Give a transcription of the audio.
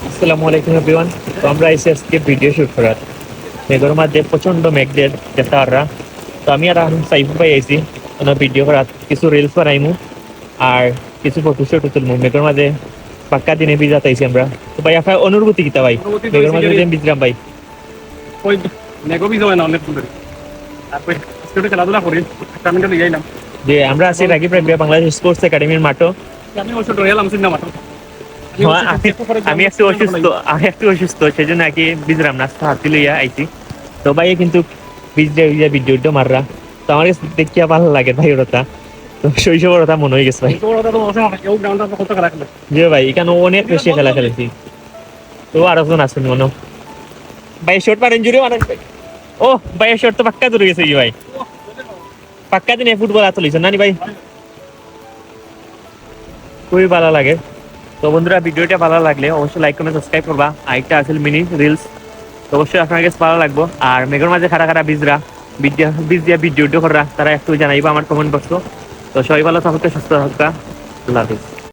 আসসালামু আলাইকুম এভরিওয়ান। তো আমরা এসে আজকে ভিডিও শুট করার মেঘের মাঝে প্রচন্ড মেঘ দিয়ে দেখতারা। তো আমি আর এখন সাইফুল ভাই আইছি ওনার ভিডিও করার, কিছু রিলস বানাইমু আর কিছু ফটোশুট তুলমু। মেঘের মাঝে পাক্কা দিনে ভিজাতে আইছি আমরা। তো ভাই আপনার অনুভূতি কিতা ভাই অনুভূতি তো মেঘের হইছে মাঝে যে যে ভিজলাম ভাই? ওই নেগোবি হয় না অনেক দূরে। তারপরে আজকে একটু খেলাধুলা করি, আমি তো লিয়ে এলাম। যে আমরা আছি রাগিব রাব্বিয়া বাংলাদেশ স্পোর্টস একাডেমির মাঠও। আমি অবশ্য ডরে এলাম সিনেমা মাত্র। হ্যাঁ, আমি একটু অসুস্থ সেজন্য নাকি ভিজলাম না, হাতি লইয়া আইছি। তো ভাই কিন্তু ভিজে ভিডিওটা মাররা। তো আমার কাছে দেখিয়া ভালো লাগে ভাই ওটা। তো শৈশবের কথা মনে হয়ে গেছে ভাই। তো ওরা তো অবশ্য কেউ গ্রাউন্ডে কত খেলা খেলে। যে ভাই এখানে অনেক বেশি খেলা খেলেছি। তো আর একজন আছেন মনে হয়। ভাই শর্ট মারেন জুড়ে মারেন ভাই। ও ভাই শর্ট তো পাক্কা দূরে গেছে কি ভাই, পাক্কা দিনে ফুটবল আর চলিছে নানি ভাই। খুবই ভালো লাগে। তো বন্ধুরা ভিডিওটা ভালো লাগলে অবশ্যই লাইক কমেন্ট সাবস্ক্রাইব করবা। আরেকটা আছে মিনি রিলস, তো অবশ্যই আপনার কাছে ভালো লাগবো। আর মেঘের মাঝে খারা খারা বীজ দিয়া ভিডিও করা তারা একটু জানাইবা আমার কমেন্ট বক্স। তো সবাই ভালো থাকুক, সুস্থ থাকুক। আল্লাহ হাফিজ।